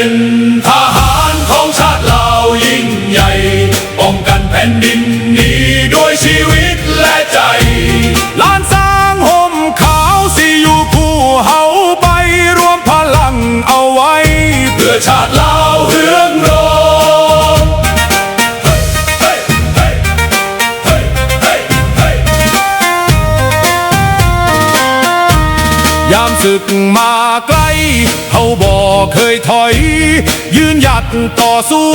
เป็นทหารของชาติเรายิ่งใหญ่ป้องกันแผ่นดินนี้ด้วยชีวิตและใจล้านสร้างห่มขาวสิอยู่คู่เฮาไปรวมพลังเอาไว้เพื่อชาติเราเฮืองโรงยามศึกมาไกลเฮาบ่เคยถอยยืนหยัดต่อสู้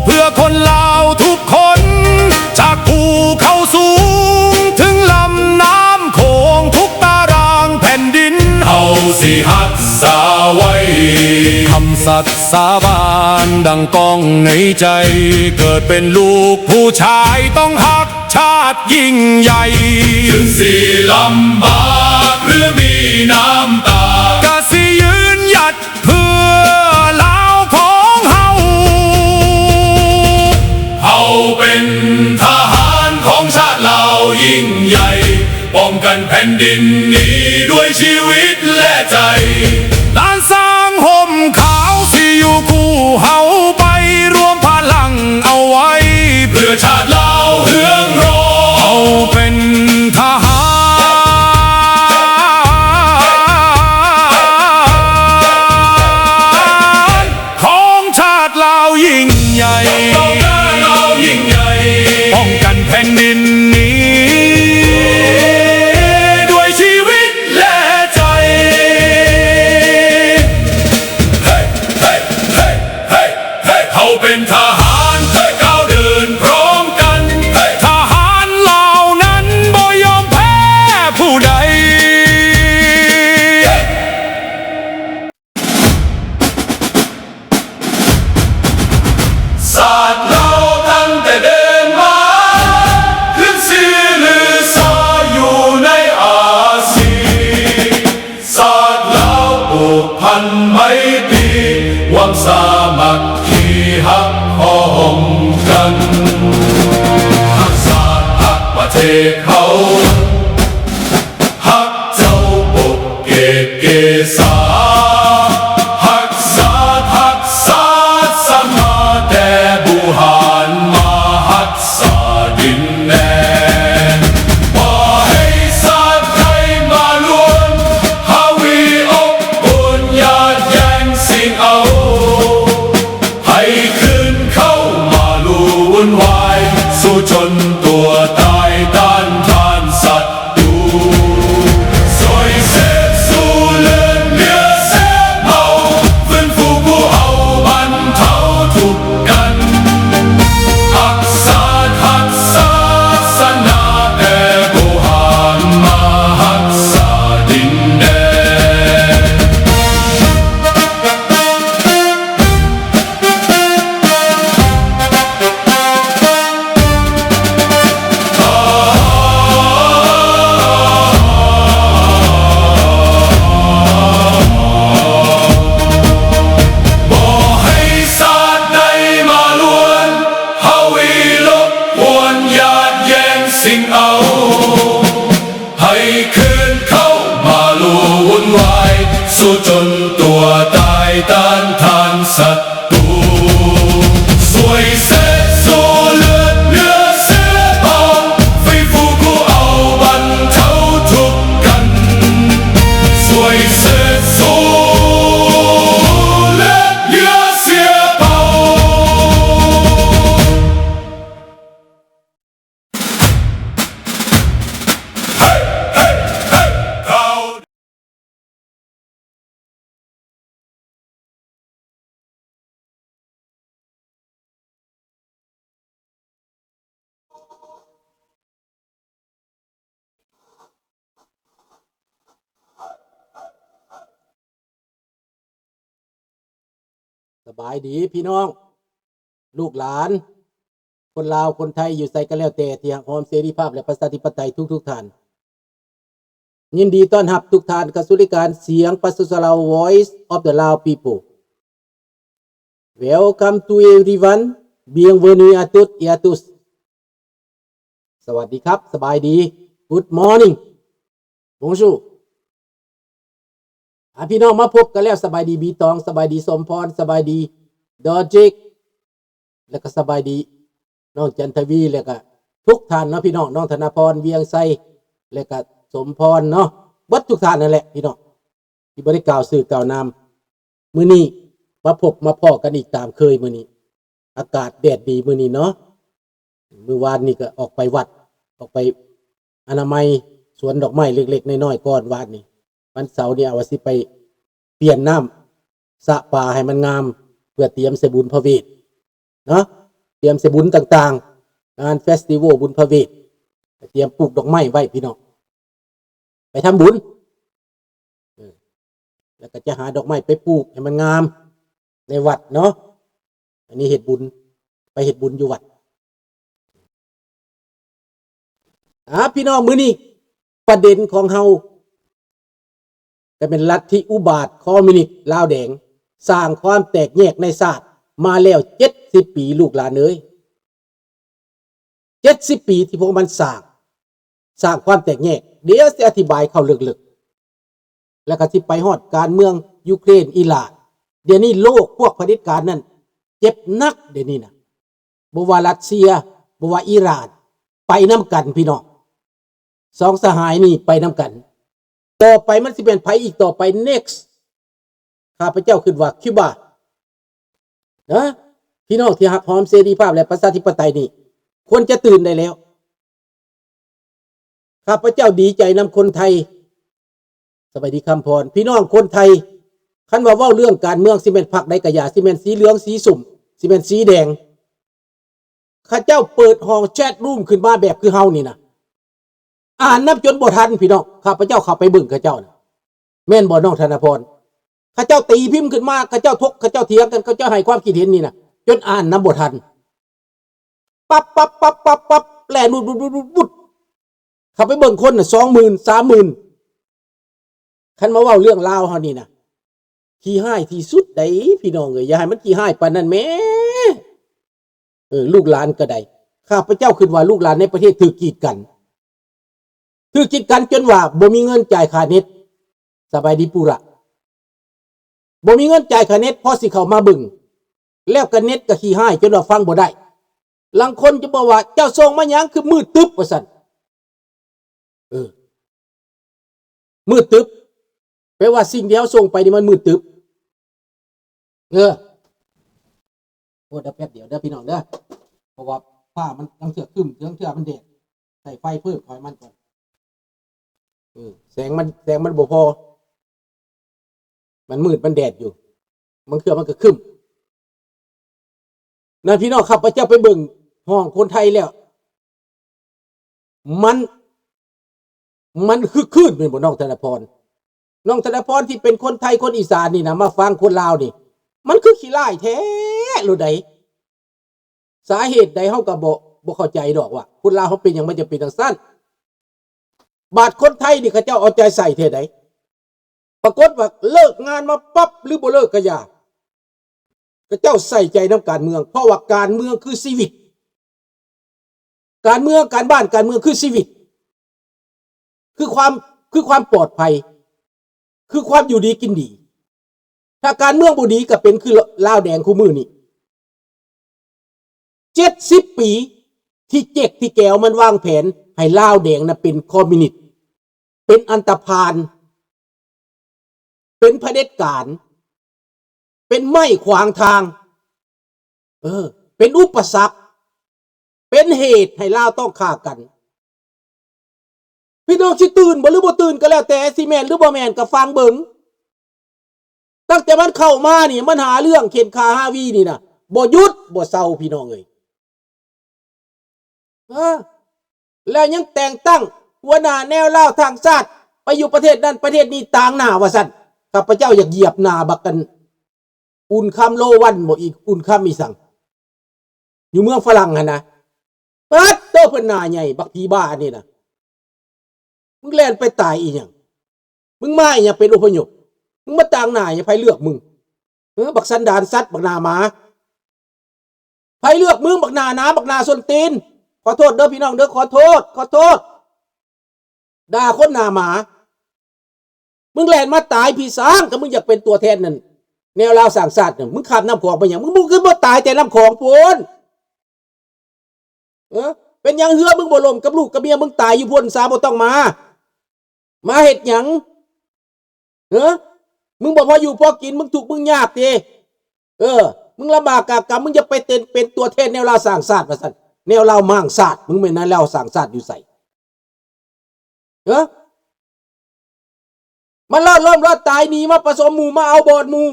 เพื่อคนลาวทุกคนจากภูเขาสูงถึงลำน้ำโขงทุกตารางแผ่นดินเฮาสิหักษาไว้คำสัตย์สาบานดังก้องในใจเกิดเป็นลูกผู้ชายต้องหักชาติยิ่งใหญ่ถึงสิลำบากหรือมีน้ำตากะสิยืนหยัดเพื่อลาวของเฮาเป็นทหารของชาติเรายิ่งใหญ่ป้องกันแผ่นดินนี้ด้วยชีวิตและใจล้านสร้างห่มขาวสิอยู่คู่เฮาไปรวมพลังเอาไว้เพื่อชาติเราเฮืองโรงเป็นทหารของชาติเรายิ่งใหญ่ป้องกันแผ่นดินนี้ด้วยชีวิตและใจเขาเป็นทหารก้าวเดินพร้อมกันทหารเหล่านั้นบ่ยอมแพ้ผู้ใดศาสตร์เราตั้งแต่เดินมาขึ้นชื่อลือชาอยู่ในอาเซียนศาสตร์เราผูกพันไมตรีหวังสามัคคีหักพ้องกันหักศาสตร์หักประเทศเขาหักเจ้าปกเกศเกษาหักศาสตร์หักศาสตร์สมาแต่บุหารมาหักษาดินแดนบ่ให้ศาสตร์ไทยมาล้วนฮาวีอบอุ่นญาติแย่งสิ่งเอาให้คืนเข้ามาลู่วุ่นวายสู้จนตัวตายต้านทานศัตรูสวยเสพสู้เลือดเนื้อเสียเมาฟื้นฟูผู้เอาบรรเทาทุกข์กันหักศาสตร์หักศาสนาแต่บุหารมาหักษาดินแดนบ่ให้ศาสตร์ใดมาล้วนฮาวีลบกวนญาติแย่งสิ่งเอาให้คืนเข้ามาลู่วุ่นวายสู้จนตัวตายต้านทานศัตรูสวยเสพสู้เลือดเนื้อเสียเมาฟื้นฟูผู้เอาบรรเทาทุกข์กันสวยเสพสู้เลือดเนื้อเสียเมาสบายดีพี่น้อง ลูกหลานคนลาวคนไทยอยู่ใส่กันแล้วแต่ที่หักหอมเสรีภาพและประชาธิปไตยทุกท่านยินดีต้อนรับทุกท่านเข้าสู่รายการเสียงประชาชนลาว Voice of the Lao People Welcome to everyone Bienvenue à tous et à tous สวัสดีครับสบายดี Good morning Bonjour พี่น้องมาพบกันแล้วสบายดีบีตองสบายดีสมพรสบายดีดอจิกแล้วก็สบายดีน้องจันทวีแล้วก็ทุกท่านเนาะพี่น้องน้องธนพรเวียงไซแล้วก็สมพรเนาะวัดทุกท่านนั่นแหละพี่น้องที่บริกล่าวสื่อกล่าวนำมื้อนี้มาพบมาพ่อกันอีกตามเคยมื้อนี้อากาศแดดดีมื้อนี้เนาะมื้อวานนี่ก็ออกไปวัดออกไปอนามัยสวนดอกไม้เล็กๆน้อยๆก่อนวานนี้วันเสาร์นี่เอาสิไปเปลี่ยนน้ำสระป่าให้มันงามเพื่อเตรียมใส่บุญพระเวทเนาะเตรียมใส่บุญต่างๆงานเฟสติวัลบุญพระเวทเตรียมปลูกดอกไม้ไว้พี่น้องไปทำบุญแล้วก็จะหาดอกไม้ไปปลูกให้มันงามในวัดเนาะอันนี้เฮ็ดบุญไปเฮ็ดบุญอยู่วัดพี่น้องมื้อนี้ประเด็นของเฮาจะเป็นลัทธิอุบาทคอมมิวนิสต์ลาวแดงสร้างความแตกแยกในชาติมาแล้ว70 ปีลูกหลานเอ้ย70 ปีที่พวกมันสร้างความแตกแยกเดี๋ยวจะอธิบายเข้าลึกๆแล้วก็สิไปฮอดการเมืองยูเครนอิหร่านเดี๋ยวนี้โลกพวกเผด็จการนั่นเจ็บนักเดี๋ยวนี้นะบ่ว่ารัสเซียบ่ว่าอิหร่านไปน้ำกันพี่น้องสองสหายนี่ไปน้ำกันต่อไปมันสิเป็นไผอีกต่อไป next ข้าพเจ้าคิดว่าคิวบานะพี่น้องที่หักหอมเสรีภาพและประชาธิปไตยนี่ควรจะตื่นได้แล้วข้าพเจ้าดีใจนำคนไทยสวัสดีคำพรพี่น้องคนไทยคันว่าเว้าเรื่องการเมืองสิเมนพรรคใดกะยาสิเมนสีเหลืองสีสุ่มสิเมนสีแดงข้าเจ้าเปิดห้องแชทรูมขึ้นมาแบบคือเฮานี่นะอ่านนับจนบ่ทันพี่น้องข้าพเจ้าเข้าไปบึ้งข้าเจ้านะแม่นบ่น้องธนพรข้าเจ้าตีพิมพ์ขึ้นมาข้าเจ้าทกข้าเจ้าเถียงกันข้าเจ้าให้ความคิดเห็นนี่นะจนอ่านนับบ่ทันปั๊บแล่นุดเข้าไปเบิ่งคนน่ะ 20,000 30,000คันมาเว้าเรื่องลาวเฮานี่นะขี้ห้ายที่สุดใดพี่น้องเอ้ยอย่าให้มันขี้ห้ายปานนั้นแหมลูกหลานก็ได้ข้าพเจ้าคิดว่าลูกหลานในประเทศถูกกีดกันจนว่าบ่มีเงินจ่ายค่าเน็ตสบายดีปูระบ่มีเงินจ่ายค่าเน็ตพอสิเข้ามาบึงแล้วก็เน็ตก็ขี้ห้ายจนว่าฟังบ่ได้บางคนจะบอกว่าเจ้าส่งมาหยังคือมืดตึ๊บว่าซั่นมืดตึ๊บแปลว่าสิ่งเดียวส่งไปนี่มันมืดตึ๊บโอ้เดี๋ยวแป๊บเดียวเด้อพี่น้องเด้อเพราะว่าฟ้ามันต้องเสือกขึ้นเสือกมันแดดใส่ไฟเพิ่มคอยมันก่อนแสงมันบ่พอมันมืดมันแดดอยู่มันคือมันก็ขึ้นนะพี่น้องครับพระเจ้าไปเบิ่งห้องคนไทยแล้วมันคือขึ้นเป็นบ่น้องธนพรที่เป็นคนไทยคนอีสานนี่นะมาฟังคนลาวนี่มันคือขี้ร้ายแท้หรือใดสาเหตุใดเฮาก็บ่เข้าใจดอกว่าคนลาวเขาเป็นหยังมันจะเป็นจังซั่นบาดคนไทยนี่เขาเจ้าเอาใจใส่เท่าใดปรากฏว่าเลิกงานมาปั๊บหรือบ่เลิกก็อย่าเขาเจ้าใส่ใจนำการเมืองเพราะว่าการเมืองคือชีวิตการเมืองการบ้านการเมืองคือชีวิตคือความปลอดภัยคือความอยู่ดีกินดีถ้าการเมืองบ่ดีก็เป็นคือลาวแดงคู่มือนี่70 ปีที่เจ๊กที่แก้วมันวางแผนให้ลาวแดงน่ะเป็นคอมมิวนิสต์เป็นอันธพาลเป็นเผด็จการเป็นไม้ขวางทางเป็นอุปสรรคเป็นเหตุให้ลาวต้องฆ่ากันพี่น้องสิตื่นบ่หรือบ่ตื่นก็แล้วแต่สิแม่นหรือบ่แม่นก็ฟังเบิ่งตั้งแต่มันเข้ามานี่มันหาเรื่องเข็นฆ่าฮาวีนี่นะบ่หยุดบ่เซาพี่น้องเอ้ยแล้วยังแต่งตั้งหัวหน้าแนวลาวทางชาติไปอยู่ประเทศนั้นประเทศนี้ต่างหน้าว่าซั่นข้าพเจ้าอยากเหยียบหน้าบักกันอุ่นคำโลวันบ่อีกอุ่นคำอีสังอยู่เมืองฝรั่งหั่นนะปัดโตเพิ่นหน้าใหญ่บักผีบ้านี่นะมึงแล่นไปตายอีหยังมึงมาอีหยังเป็นอพยพมึงมาต่างหน้าอย่าไผเลือกมึงบักสันดานสัตว์บักหน้าหมาไผเลือกมึงบักหน้าหนาบักหน้าส้นตีนขอโทษเด้อพี่น้องเด้อขอโทษด่าคนหน้าหมา มึงแลนมาตายพี่สร้างก็มึงอยากเป็นตัวแทนนั่นแนวลาวสร้างชาติเนี่ยมึงขับน้ำของไปอย่างมึงขึ้นมาตายแต่น้ำของพูนเป็นยังเฮือมึงบ่ลมกับลูกกับเมียมึงตายอยู่พุ่นสาบ่ต้องมาเฮ็ดหยังมึงบอกว่าอยู่พอกินมึงถูกมึงยากดิมึงลำบากกากรรมมึงจะไปเป็นตัวแทนแนวลาวสร้างชาติว่าซั่นแนวลาวมั่งชาติมึงไม่นั่นแล้วสร้างชาติอยู่ใส่มันรอดตายหนีมาผสมหมู่มาเอาบอดหมู่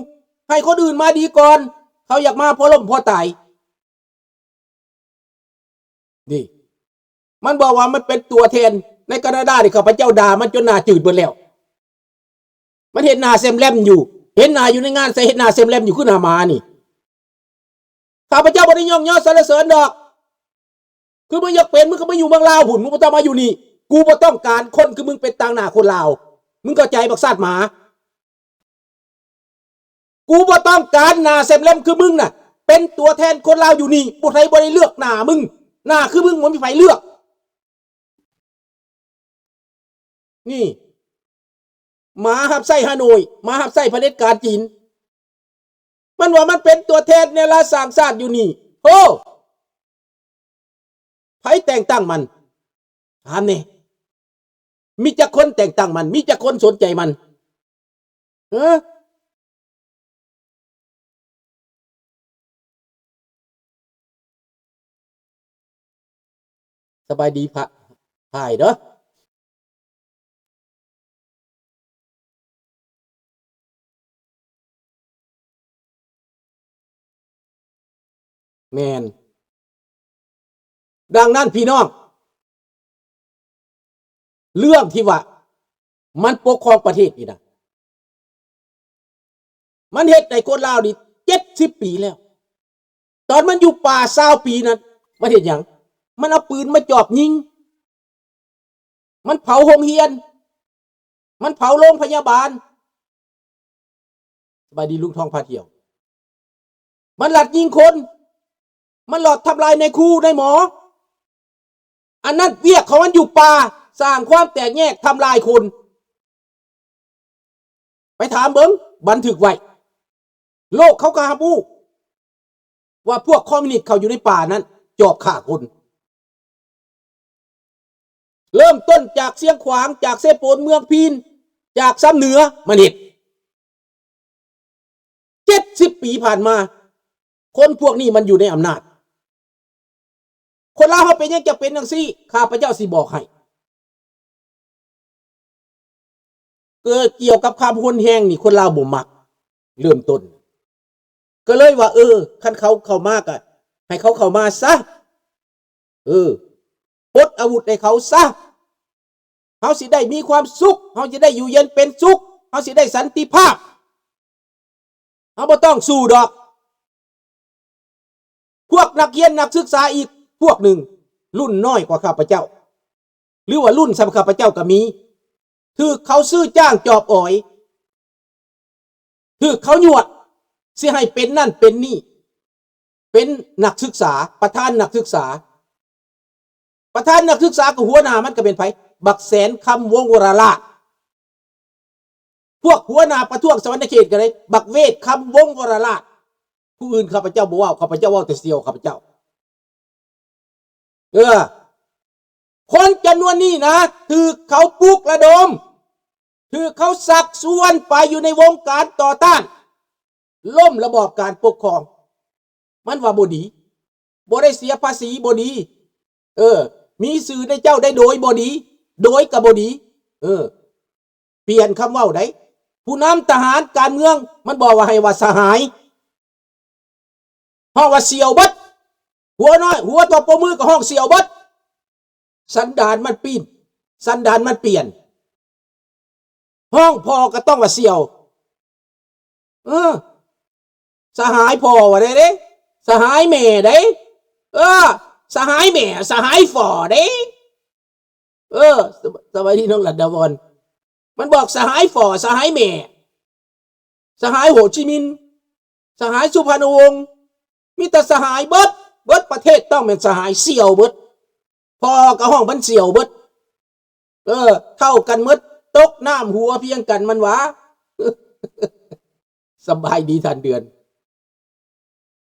ให้คนอื่นมาดีก่อนเขาอยากมาพอล้มพอตายนี่มันบอกว่ามันเป็นตัวแทนในแคนาดาที่ข้าพเจ้าด่ามันจนหน้าจืดหมดแล้วมันเห็นหน้าเซมแลมอยู่เห็นหน้าอยู่ในงานใส่เห็นหน้าเซมแลมอยู่ขึ้นหน้ามานี่ข้าพเจ้าบ่ได้ย่องย่อสรรเสริญดอกคือมึงอยากเป็นมึงก็ไม่อยู่เมืองลาวหุ่นมึงบ่ต้องมาอยู่นี่กูบ่ต้องการคนคือมึงเป็นต่างหน้าคนลาวมึงเข้าใจบักซาดหมากูบ่ต้องการหน้าเซมแลมคือมึงน่ะเป็นตัวแทนคนลาวอยู่นี่ผู้ไทยบ่ได้เลือกหน้ามึงหน้าคือมึงมันมีไฟเลือกนี่มาหับไส้ฮานอยมาหับไส้เผด็จการจีนมันว่ามันเป็นตัวแทนในราสร้างชาติอยู่นี่โอ้ไผแต่งตั้งมันถามนี่มีจักคนแต่งตั้งมันมีจักคนสนใจมันสบายดีพระพายเด้อแมนดังนั้นพี่น้องเรื่องที่ว่ามันปกครองประเทศนี่นะมันเฮ็ดในคนลาวนี่70 ปีแล้วตอนมันอยู่ป่า20 ปีนั้นมันเฮ็ดหยังมันเอาปืนมาจ่อยิงมันเผาโรงเรียนมันเผาโรงพยาบาลสบายดีลุงทองพาเที่ยวมันหลัดยิงคนมันหลอดทำลายในครูในหมออันนั้นเวียกของมันอยู่ป่าสร้างความแตกแยกทำลายคนไปถามเบิ้งบันทึกไว้โลกเขากาบูว่าพวกคอมมิวนิสต์เขาอยู่ในป่านั้นจอบฆ่าคนเริ่มต้นจากเสียงขวางจากเซโปนเมืองพีนจากซ้ำเหนือมานิด70 ปีผ่านมาคนพวกนี้มันอยู่ในอำนาจคนลาวเขาเป็นยังจะเป็นจังซี่ข้าพเจ้าสิบอกให้เกิดเกี่ยวกับความหุนแห้งนี่คนลาวบ่มักเริ่มต้นก็เลยว่าคันเขาเข้ามากะให้เขาเข้ามาซะปลดอาวุธให้เขาซะเขาสิได้มีความสุขเขาจะได้อยู่เย็นเป็นสุขเขาสิได้สันติภาพเขาบ่ต้องสู้ดอกพวกนักเรียนนักศึกษาอีกพวกหนึ่งรุ่นน้อยกว่าข้าพเจ้าหรือว่ารุ่นสำข้าพเจ้าก็มีถือเขาซื้อจ้างจอบอ่อยถือเขาหยวดสิให้เป็นนั่นเป็นนี่เป็นนักศึกษาประธานนักศึกษากับหัวหน้ามันก็เป็นไผบักแสนคำวงวรลาพวกหัวหน้าประท้วงสวรรณเขตกันเลยบักเวทคำวงวรลาผู้อื่นข้าพเจ้าบ่ว่าข้าพเจ้าว่าแต่เสียวข้าพเจ้าคนจำนวนนี้นะถือเขาปลุกระดมถือเขาสักส่วนไปอยู่ในวงการต่อต้านล่มระบอบการปกครองมันว่าบ่ดีบ่ได้เสียภาษีบ่ดีมีสื่อในเจ้าได้โดยบ่ดีโดยกับบ่ดีเปลี่ยนคำเว้าได้ผู้นำทหารการเมืองมันบอกว่าให้ว่าสหายห้องว่าเสี่ยวบัดหัวน้อยหัวตัวโปมือกับห้องเสี่ยวบัดสันดานมันปีนสันดานมันเปลี่ยนห้องพอก็ต้องว่าเสี่ยวสหายพอว่าได้เด้สหายแม่ได้สหายแม่สหายฝ่อเด้สวัสดีน้องหลัดดาวอนมันบอกสหายฝ่อสหายแม่สหายโหจิมินห์สหายสุพรรณวงศ์มีแต่สหายเบิดประเทศต้องเป็นสหายเสี่ยวเบิดพอกับห้องมันเสี่ยวเบิดเท่ากันหมด ตกน้ำหัวเพียงกันมันวะ สบายดีท่านเดือน